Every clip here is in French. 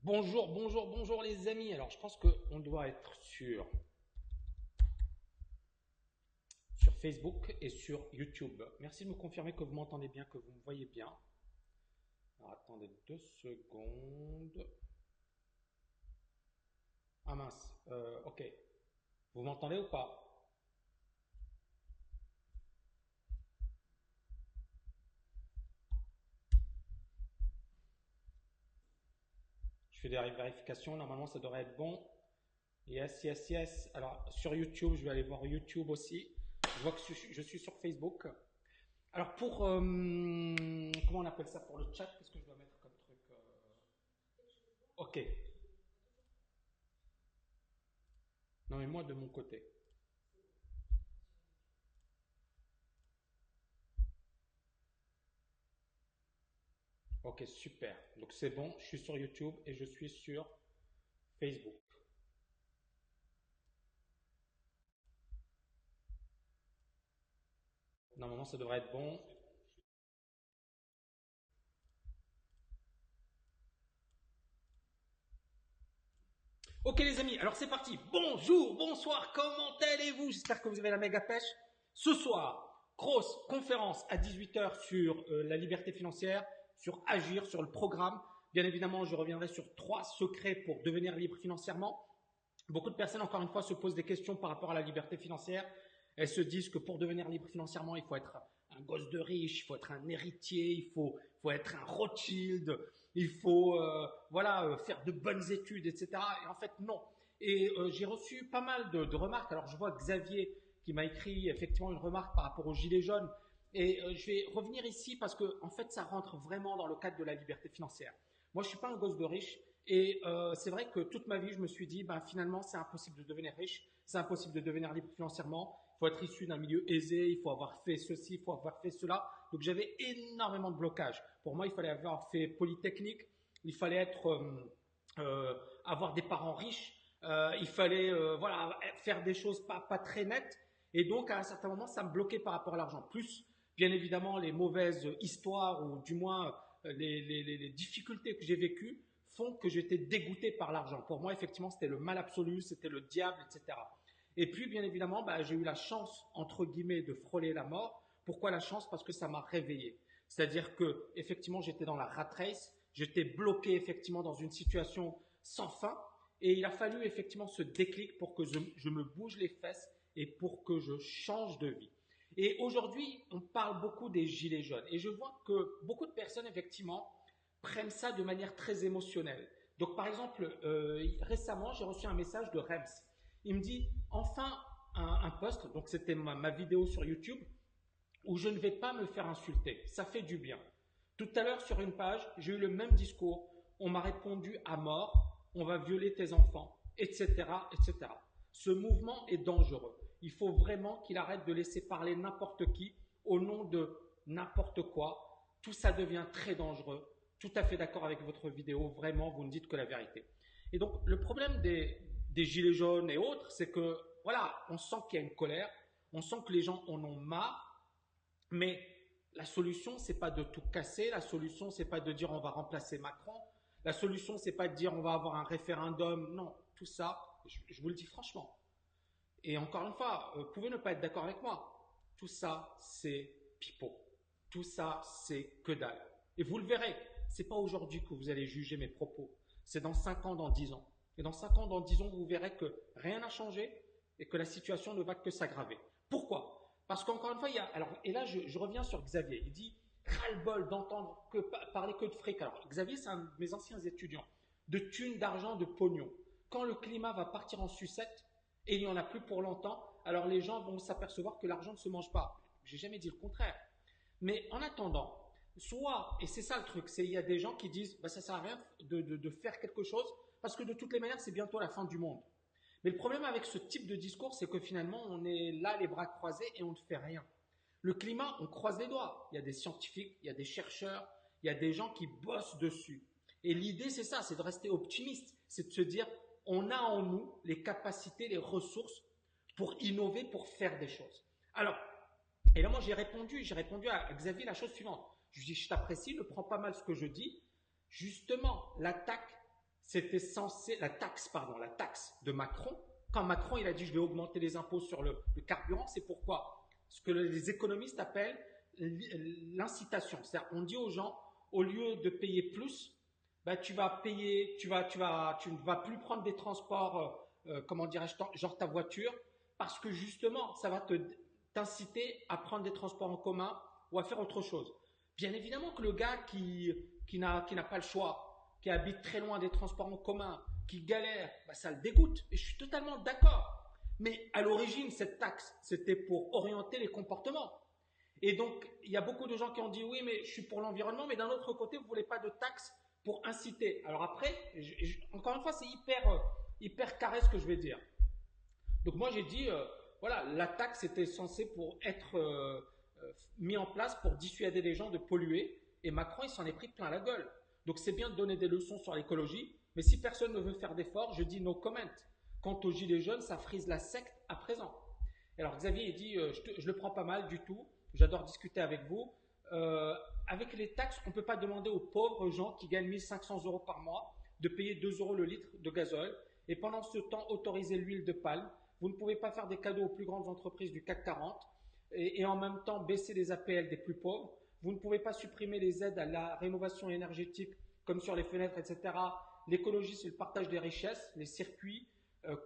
Bonjour, bonjour, bonjour les amis. Alors je pense qu'on doit être sur Facebook et sur YouTube. Merci de me confirmer que vous m'entendez bien, que vous me voyez bien. Alors attendez 2 secondes. Ah mince, ok. Vous m'entendez ou pas? Je fais des vérifications, normalement ça devrait être bon. Yes, yes, yes. Alors sur YouTube, je vais aller voir YouTube aussi. Je vois que je suis sur Facebook. Alors pour, comment on appelle ça pour le chat? Qu'est-ce que je dois mettre comme truc? Ok. Non mais moi de mon côté. Ok, super. Donc c'est bon, je suis sur YouTube et je suis sur Facebook. Normalement, ça devrait être bon. Ok les amis, alors c'est parti. Bonjour, bonsoir, comment allez-vous? J'espère que vous avez la méga pêche. Ce soir, grosse conférence à 18 h sur la liberté financière, sur Agir, sur le programme. Bien évidemment, je reviendrai sur 3 secrets pour devenir libre financièrement. Beaucoup de personnes, encore une fois, se posent des questions par rapport à la liberté financière. Elles se disent que pour devenir libre financièrement, il faut être un gosse de riche, il faut être un héritier, il faut être un Rothschild, il faut faire de bonnes études, etc. Et en fait, non. Et j'ai reçu pas mal de remarques. Alors, je vois Xavier qui m'a écrit effectivement une remarque par rapport aux gilets jaunes. Et je vais revenir ici parce que, en fait, ça rentre vraiment dans le cadre de la liberté financière. Moi, je ne suis pas un gosse de riche. Et c'est vrai que toute ma vie, je me suis dit, ben, finalement, c'est impossible de devenir riche, c'est impossible de devenir libre financièrement. Il faut être issu d'un milieu aisé, il faut avoir fait ceci, il faut avoir fait cela. Donc j'avais énormément de blocages. Pour moi, il fallait avoir fait Polytechnique, il fallait avoir des parents riches, il fallait faire des choses pas très nettes. Et donc, à un certain moment, ça me bloquait par rapport à l'argent. Plus, bien évidemment, les mauvaises histoires ou du moins les difficultés que j'ai vécues font que j'étais dégoûté par l'argent. Pour moi, effectivement, c'était le mal absolu, c'était le diable, etc. Et puis, bien évidemment, bah, j'ai eu la chance, entre guillemets, de frôler la mort. Pourquoi la chance? Parce que ça m'a réveillé. C'est-à-dire que, effectivement, j'étais dans la rat race, j'étais bloqué, effectivement, dans une situation sans fin. Et il a fallu, effectivement, ce déclic pour que je me bouge les fesses et pour que je change de vie. Et aujourd'hui, on parle beaucoup des gilets jaunes. Et je vois que beaucoup de personnes, effectivement, prennent ça de manière très émotionnelle. Donc, par exemple, récemment, j'ai reçu un message de Rems. Il me dit, enfin, un post, donc c'était ma vidéo sur YouTube, où je ne vais pas me faire insulter. Ça fait du bien. Tout à l'heure, sur une page, j'ai eu le même discours. On m'a répondu à mort, on va violer tes enfants, etc., etc. Ce mouvement est dangereux. Il faut vraiment qu'il arrête de laisser parler n'importe qui au nom de n'importe quoi. Tout ça devient très dangereux. Tout à fait d'accord avec votre vidéo. Vraiment, vous ne dites que la vérité. Et donc, le problème des gilets jaunes et autres, c'est que, voilà, on sent qu'il y a une colère, on sent que les gens en ont marre, mais la solution, c'est pas de tout casser. La solution, c'est pas de dire on va remplacer Macron. La solution, c'est pas de dire on va avoir un référendum. Non, tout ça, je vous le dis franchement. Et encore une fois, vous pouvez ne pas être d'accord avec moi. Tout ça, c'est pipeau. Tout ça, c'est que dalle. Et vous le verrez, c'est pas aujourd'hui que vous allez juger mes propos. C'est dans 5 ans, dans 10 ans. Et dans 5 ans, dans 10 ans, vous verrez que rien n'a changé et que la situation ne va que s'aggraver. Pourquoi? Parce qu'encore une fois, il y a. Alors, et là, je reviens sur Xavier. Il dit ras-le-bol d'entendre parler que de fric. Alors, Xavier, c'est un de mes anciens étudiants. De thunes, d'argent, de pognon. Quand le climat va partir en sucette, et il n'y en a plus pour longtemps, alors les gens vont s'apercevoir que l'argent ne se mange pas. J'ai jamais dit le contraire. Mais en attendant, soit, et c'est ça le truc, c'est il y a des gens qui disent bah, ça sert à rien de faire quelque chose parce que de toutes les manières c'est bientôt la fin du monde. Mais le problème avec ce type de discours, c'est que finalement on est là les bras croisés et on ne fait rien. Le climat, on croise les doigts. Il y a des scientifiques, il y a des chercheurs, il y a des gens qui bossent dessus. Et l'idée, c'est ça, c'est de rester optimiste, c'est de se dire, on a en nous les capacités, les ressources pour innover, pour faire des choses. Alors, et là, moi, j'ai répondu à Xavier la chose suivante. Je lui dis, je t'apprécie, ne prends pas mal ce que je dis. Justement, l'attaque, c'était censé, la taxe de Macron, quand Macron il a dit je vais augmenter les impôts sur le carburant, c'est pourquoi ce que les économistes appellent l'incitation. C'est-à-dire on dit aux gens, au lieu de payer plus, bah, tu vas payer, tu ne vas plus prendre des transports, comment dirais-je, genre ta voiture, parce que justement, ça va t'inciter à prendre des transports en commun ou à faire autre chose. Bien évidemment que le gars qui n'a pas le choix, qui habite très loin des transports en commun, qui galère, bah, ça le dégoûte. Et je suis totalement d'accord. Mais à l'origine, cette taxe, c'était pour orienter les comportements. Et donc, il y a beaucoup de gens qui ont dit oui, mais je suis pour l'environnement, mais d'un autre côté, vous ne voulez pas de taxes pour inciter. Alors après, encore une fois, c'est hyper carré ce que je vais dire. Donc moi, j'ai dit, voilà, la taxe était censée pour être mis en place pour dissuader les gens de polluer. Et Macron, il s'en est pris plein la gueule. Donc c'est bien de donner des leçons sur l'écologie, mais si personne ne veut faire d'efforts, je dis no comment. Quant aux gilets jaunes, ça frise la secte à présent. Alors Xavier, il dit, je le prends pas mal du tout, j'adore discuter avec vous. Avec les taxes, on ne peut pas demander aux pauvres gens qui gagnent 1500 euros par mois de payer 2 euros le litre de gazole et pendant ce temps autoriser l'huile de palme. Vous ne pouvez pas faire des cadeaux aux plus grandes entreprises du CAC 40 et en même temps baisser les APL des plus pauvres. Vous ne pouvez pas supprimer les aides à la rénovation énergétique comme sur les fenêtres, etc. L'écologie, c'est le partage des richesses, les circuits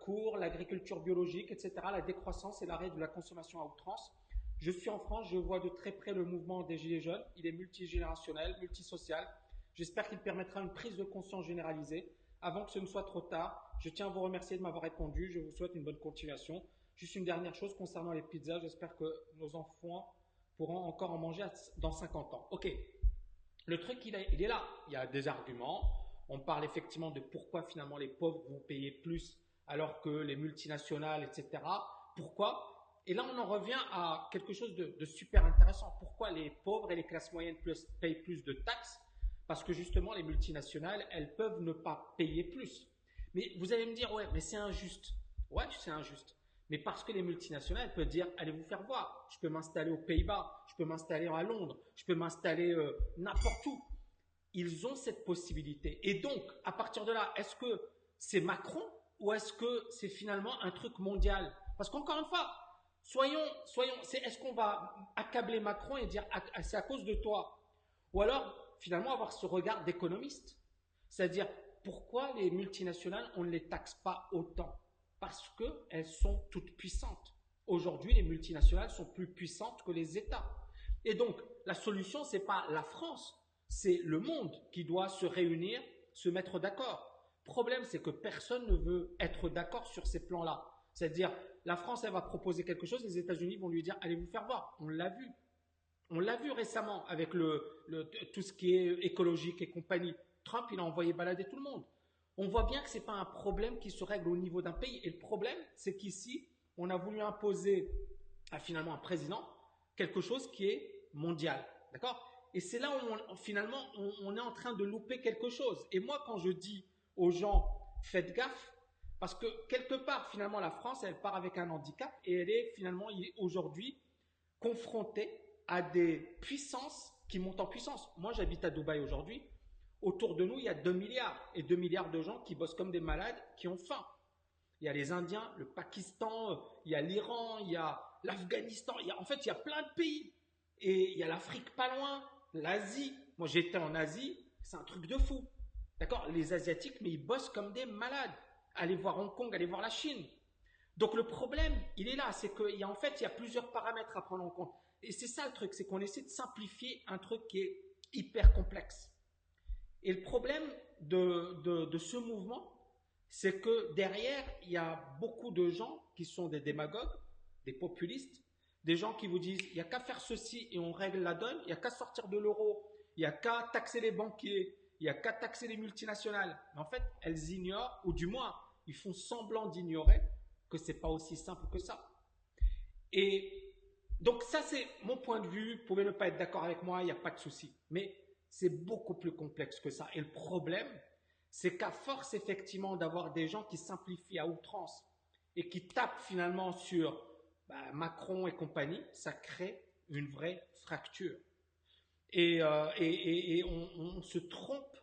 courts, l'agriculture biologique, etc. La décroissance et l'arrêt de la consommation à outrance. Je suis en France, je vois de très près le mouvement des Gilets jaunes. Il est multigénérationnel, multisocial. J'espère qu'il permettra une prise de conscience généralisée. Avant que ce ne soit trop tard, je tiens à vous remercier de m'avoir répondu. Je vous souhaite une bonne continuation. Juste une dernière chose concernant les pizzas. J'espère que nos enfants pourront encore en manger dans 50 ans. Ok, le truc, il est là. Il y a des arguments. On parle effectivement de pourquoi finalement les pauvres vont payer plus alors que les multinationales, etc. Pourquoi? Et là, on en revient à quelque chose de super intéressant. Pourquoi les pauvres et les classes moyennes payent plus de taxes? Parce que justement, les multinationales, elles peuvent ne pas payer plus. Mais vous allez me dire, ouais, mais c'est injuste. Ouais, c'est injuste. Mais parce que les multinationales peuvent dire, allez vous faire voir, je peux m'installer aux Pays-Bas, je peux m'installer à Londres, je peux m'installer n'importe où. Ils ont cette possibilité. Et donc, à partir de là, est-ce que c'est Macron ou est-ce que c'est finalement un truc mondial? Parce qu'encore une fois, est-ce qu'on va accabler Macron et dire c'est à cause de toi? Ou alors, finalement, avoir ce regard d'économiste. C'est-à-dire, pourquoi les multinationales, on ne les taxe pas autant? Parce qu'elles sont toutes puissantes. Aujourd'hui, les multinationales sont plus puissantes que les États. Et donc, la solution, ce n'est pas la France, c'est le monde qui doit se réunir, se mettre d'accord. Le problème, c'est que personne ne veut être d'accord sur ces plans-là. C'est-à-dire, la France, elle va proposer quelque chose, les États-Unis vont lui dire, allez vous faire voir. On l'a vu. On l'a vu récemment avec tout ce qui est écologique et compagnie. Trump, il a envoyé balader tout le monde. On voit bien que ce n'est pas un problème qui se règle au niveau d'un pays. Et le problème, c'est qu'ici, on a voulu imposer à finalement un président quelque chose qui est mondial. D'accord? Et c'est là où finalement, on est en train de louper quelque chose. Et moi, quand je dis aux gens, faites gaffe, parce que quelque part, finalement, la France, elle part avec un handicap et elle est finalement aujourd'hui confrontée à des puissances qui montent en puissance. Moi, j'habite à Dubaï aujourd'hui. Autour de nous, il y a 2 milliards et 2 milliards de gens qui bossent comme des malades, qui ont faim. Il y a les Indiens, le Pakistan, il y a l'Iran, il y a l'Afghanistan. En fait, il y a plein de pays. Et il y a l'Afrique pas loin, l'Asie. Moi, j'étais en Asie, c'est un truc de fou. D'accord? Les Asiatiques, mais ils bossent comme des malades. Allez voir Hong Kong, allez voir la Chine. Donc le problème, il est là, c'est qu'en fait, il y a plusieurs paramètres à prendre en compte. Et c'est ça le truc, c'est qu'on essaie de simplifier un truc qui est hyper complexe. Et le problème de ce mouvement, c'est que derrière, il y a beaucoup de gens qui sont des démagogues, des populistes, des gens qui vous disent, il n'y a qu'à faire ceci et on règle la donne, il n'y a qu'à sortir de l'euro, il n'y a qu'à taxer les banquiers, il n'y a qu'à taxer les multinationales. Mais en fait, elles ignorent, ou du moins, ils font semblant d'ignorer que ce n'est pas aussi simple que ça. Et donc ça, c'est mon point de vue. Vous pouvez ne pas être d'accord avec moi, il n'y a pas de souci. Mais c'est beaucoup plus complexe que ça. Et le problème, c'est qu'à force effectivement d'avoir des gens qui simplifient à outrance et qui tapent finalement sur Macron et compagnie, ça crée une vraie fracture. Et on se trompe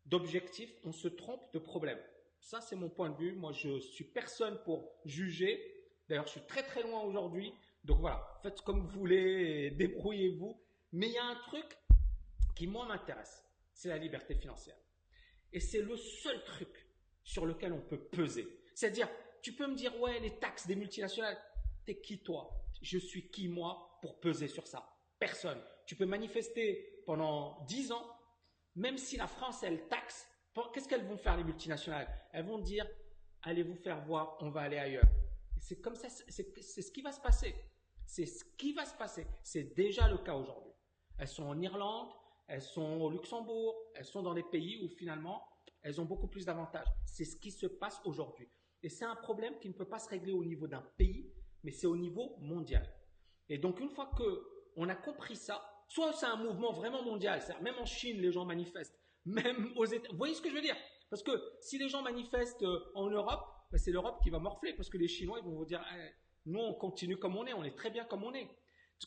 d'objectif, on se trompe de problème. Ça, c'est mon point de vue. Moi, je suis personne pour juger. D'ailleurs, je suis très très loin aujourd'hui. Donc voilà, faites comme vous voulez, et débrouillez-vous. Mais il y a un truc qui, moi, m'intéresse. C'est la liberté financière. Et c'est le seul truc sur lequel on peut peser. C'est-à-dire, tu peux me dire, ouais, les taxes des multinationales, t'es qui toi? Je suis qui moi pour peser sur ça? Personne. Tu peux manifester pendant 10 ans, même si la France, elle taxe, qu'est-ce qu'elles vont faire les multinationales? Elles vont dire, allez vous faire voir, on va aller ailleurs. C'est comme ça, c'est ce qui va se passer. C'est ce qui va se passer. C'est déjà le cas aujourd'hui. Elles sont en Irlande, elles sont au Luxembourg, elles sont dans des pays où finalement, elles ont beaucoup plus d'avantages. C'est ce qui se passe aujourd'hui. Et c'est un problème qui ne peut pas se régler au niveau d'un pays, mais c'est au niveau mondial. Et donc, une fois qu'on a compris ça, soit c'est un mouvement vraiment mondial, c'est-à-dire même en Chine, les gens manifestent, même aux États. Vous voyez ce que je veux dire? Parce que si les gens manifestent en Europe, ben c'est l'Europe qui va morfler, parce que les Chinois, ils vont vous dire, eh, nous, on continue comme on est très bien comme on est.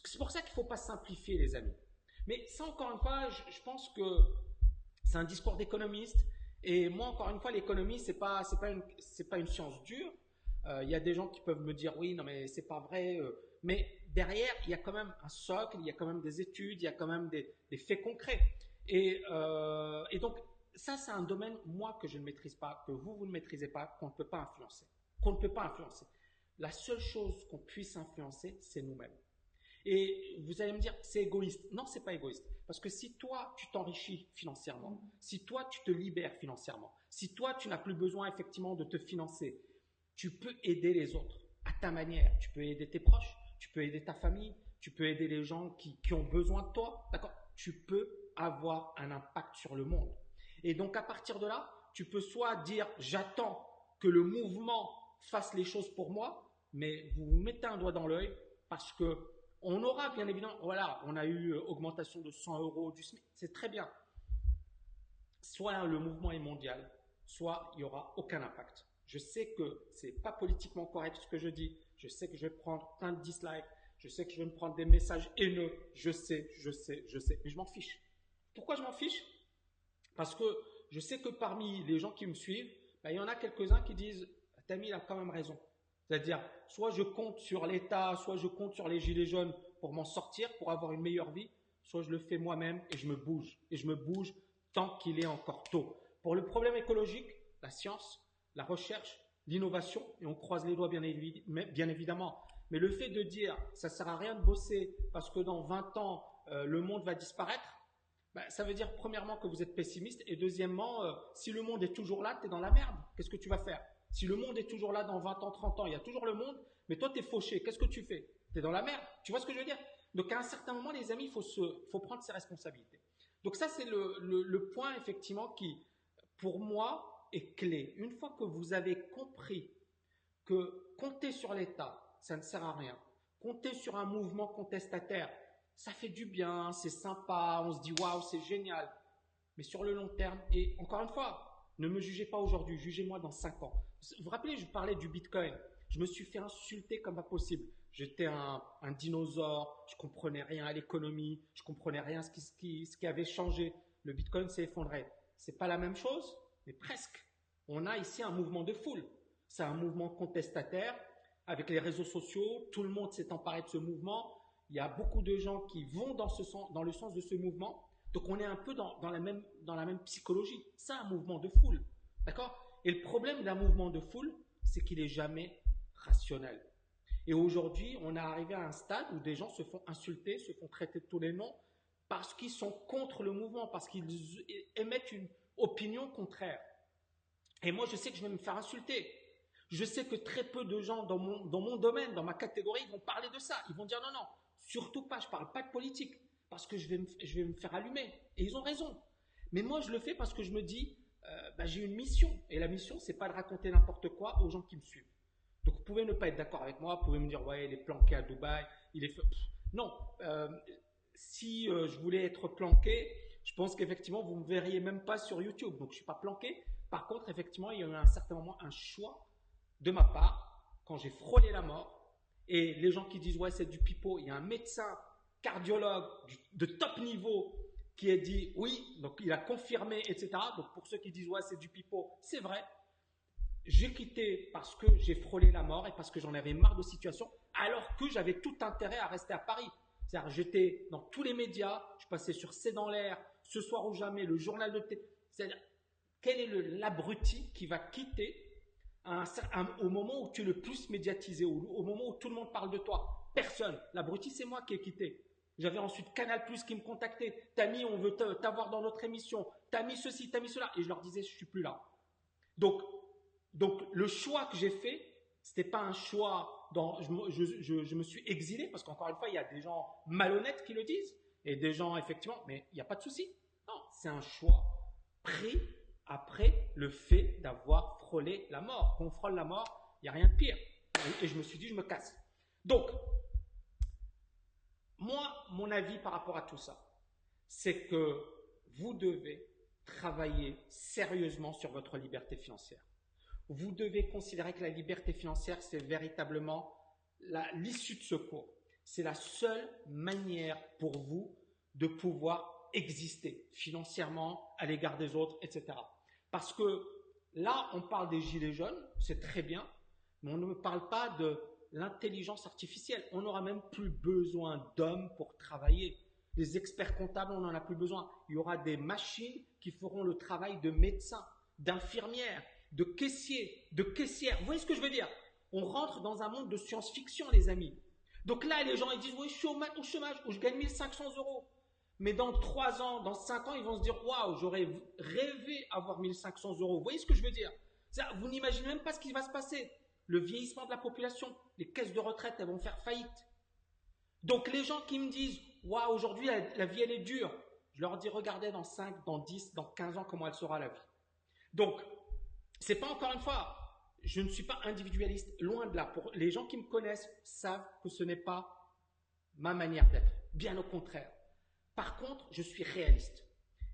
C'est pour ça qu'il ne faut pas simplifier, les amis. Mais ça, encore une fois, je pense que c'est un discours d'économiste. Et moi, encore une fois, l'économie, c'est pas une science dure. Il y a des gens qui peuvent me dire, oui, non, mais c'est pas vrai. Mais derrière, il y a quand même un socle, il y a quand même des études, il y a quand même des faits concrets. Et donc, ça, c'est un domaine, moi, que je ne maîtrise pas, que vous ne maîtrisez pas, qu'on ne peut pas influencer. Qu'on ne peut pas influencer. La seule chose qu'on puisse influencer, c'est nous-mêmes. Et vous allez me dire, c'est égoïste. Non, c'est pas égoïste. Parce que si toi, tu t'enrichis financièrement, si toi, tu te libères financièrement, si toi, tu n'as plus besoin effectivement de te financer, tu peux aider les autres à ta manière. Tu peux aider tes proches, tu peux aider ta famille, tu peux aider les gens qui ont besoin de toi. D'accord? Tu peux avoir un impact sur le monde. Et donc, à partir de là, tu peux soit dire, j'attends que le mouvement fasse les choses pour moi, mais vous vous mettez un doigt dans l'œil parce que on aura bien évidemment, voilà, on a eu augmentation de 100 euros du SMIC, c'est très bien. Soit le mouvement est mondial, soit il n'y aura aucun impact. Je sais que c'est pas politiquement correct ce que je dis, je sais que je vais prendre plein de dislikes, je sais que je vais me prendre des messages haineux, je sais, mais je m'en fiche. Pourquoi je m'en fiche? Parce que je sais que parmi les gens qui me suivent, ben, il y en a quelques-uns qui disent, Tammy, il a quand même raison. C'est-à-dire, soit je compte sur l'État, soit je compte sur les gilets jaunes pour m'en sortir, pour avoir une meilleure vie, soit je le fais moi-même et je me bouge. Et je me bouge tant qu'il est encore tôt. Pour le problème écologique, la science, la recherche, l'innovation, et on croise les doigts bien évidemment. Mais le fait de dire, ça ne sert à rien de bosser parce que dans 20 ans, le monde va disparaître, ben, ça veut dire premièrement que vous êtes pessimiste et deuxièmement, si le monde est toujours là, tu es dans la merde. Qu'est-ce que tu vas faire? Si le monde est toujours là dans 20 ans, 30 ans, il y a toujours le monde, mais toi, tu es fauché. Qu'est-ce que tu fais? Tu es dans la merde. Tu vois ce que je veux dire? Donc, à un certain moment, les amis, faut prendre ses responsabilités. Donc, ça, c'est le point, effectivement, qui, pour moi, est clé. Une fois que vous avez compris que compter sur l'État, ça ne sert à rien. Compter sur un mouvement contestataire, ça fait du bien, c'est sympa, on se dit waouh, c'est génial. Mais sur le long terme, et encore une fois, ne me jugez pas aujourd'hui, jugez-moi dans 5 ans. Vous vous rappelez, je parlais du Bitcoin. Je me suis fait insulter comme pas possible. J'étais un dinosaure, je comprenais rien à l'économie, je comprenais rien à ce qui avait changé. Le Bitcoin s'est effondré. C'est pas la même chose, mais presque. On a ici un mouvement de foule. C'est un mouvement contestataire. Avec les réseaux sociaux, tout le monde s'est emparé de ce mouvement. Il y a beaucoup de gens qui vont dans le sens de ce mouvement. Donc on est un peu dans la même psychologie. C'est un mouvement de foule. D'accord? Et le problème d'un mouvement de foule, c'est qu'il n'est jamais rationnel. Et aujourd'hui, on est arrivé à un stade où des gens se font insulter, se font traiter de tous les noms parce qu'ils sont contre le mouvement, parce qu'ils émettent une opinion contraire. Et moi, je sais que je vais me faire insulter. Je sais que très peu de gens dans mon domaine, dans ma catégorie, vont parler de ça. Ils vont dire non, non, surtout pas, je ne parle pas de politique parce que je vais me faire allumer. Et ils ont raison. Mais moi, je le fais parce que je me dis, j'ai une mission. Et la mission, c'est pas de raconter n'importe quoi aux gens qui me suivent. Donc, vous pouvez ne pas être d'accord avec moi. Vous pouvez me dire, ouais, il est planqué à Dubaï. Non. Si je voulais être planqué, je pense qu'effectivement, vous ne me verriez même pas sur YouTube. Donc, je ne suis pas planqué. Par contre, effectivement, il y a eu à un certain moment un choix de ma part quand j'ai frôlé la mort. Et les gens qui disent, ouais, c'est du pipeau. Il y a un médecin cardiologue de top niveau qui a dit oui, donc il a confirmé, etc. Donc pour ceux qui disent ouais, c'est du pipeau, c'est vrai. J'ai quitté parce que j'ai frôlé la mort et parce que j'en avais marre de situation, alors que j'avais tout intérêt à rester à Paris. C'est-à-dire, j'étais dans tous les médias, je passais sur C'est dans l'air, Ce soir ou jamais, le journal de télé. C'est-à-dire, quel est l'abruti qui va quitter au moment où tu es le plus médiatisé, au moment où tout le monde parle de toi? Personne. L'abruti, c'est moi qui ai quitté. J'avais ensuite Canal Plus qui me contactait. Tami, on veut t'avoir dans notre émission. T'as mis ceci, t'as mis cela. Et je leur disais, je suis plus là. Donc, le choix que j'ai fait, c'était pas un choix je me suis exilé parce qu'encore une fois, il y a des gens malhonnêtes qui le disent et des gens effectivement, mais il n'y a pas de souci. Non, c'est un choix pris après le fait d'avoir frôlé la mort. Quand on frôle la mort, il n'y a rien de pire. Et je me suis dit, je me casse. Donc, moi, mon avis par rapport à tout ça, c'est que vous devez travailler sérieusement sur votre liberté financière. Vous devez considérer que la liberté financière, c'est véritablement l'issue de secours. C'est la seule manière pour vous de pouvoir exister financièrement à l'égard des autres, etc. Parce que là, on parle des gilets jaunes, c'est très bien, mais on ne me parle pas de l'intelligence artificielle. On n'aura même plus besoin d'hommes pour travailler. Les experts comptables, on n'en a plus besoin. Il y aura des machines qui feront le travail de médecins, d'infirmières, de caissiers, de caissières. Vous voyez ce que je veux dire? On rentre dans un monde de science-fiction, les amis. Donc là, les gens, ils disent, oui, je suis au chômage, ou je gagne 1500 euros. Mais dans 3 ans, dans 5 ans, ils vont se dire, waouh, j'aurais rêvé avoir 1500 euros. Vous voyez ce que je veux dire? Vous n'imaginez même pas ce qui va se passer. Le vieillissement de la population, les caisses de retraite, elles vont faire faillite. Donc les gens qui me disent, waouh, aujourd'hui, la vie, elle est dure. Je leur dis, regardez dans 5, dans 10, dans 15 ans, comment elle sera la vie. Donc, c'est pas encore une fois, je ne suis pas individualiste, loin de là. Pour les gens qui me connaissent savent que ce n'est pas ma manière d'être, bien au contraire. Par contre, je suis réaliste,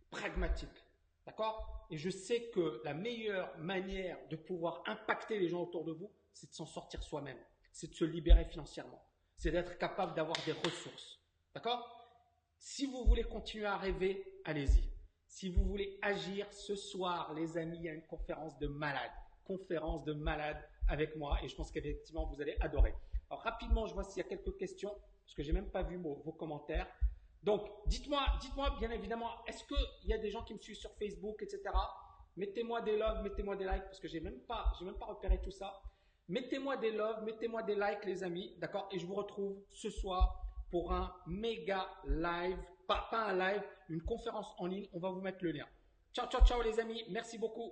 pragmatique, d'accord? Et je sais que la meilleure manière de pouvoir impacter les gens autour de vous, c'est de s'en sortir soi-même, c'est de se libérer financièrement, c'est d'être capable d'avoir des ressources, d'accord? Si vous voulez continuer à rêver, allez-y. Si vous voulez agir ce soir, les amis, il y a une conférence de malade. Conférence de malade avec moi et je pense qu'effectivement vous allez adorer. Alors rapidement, je vois s'il y a quelques questions parce que j'ai même pas vu vos commentaires. Donc dites-moi bien évidemment, est-ce qu'il y a des gens qui me suivent sur Facebook, etc. Mettez-moi des loves, mettez-moi des likes parce que j'ai même pas repéré tout ça. Mettez-moi des loves, mettez-moi des likes les amis, d'accord? Et je vous retrouve ce soir pour un méga live, pas un live, une conférence en ligne. On va vous mettre le lien. Ciao, ciao, ciao les amis. Merci beaucoup.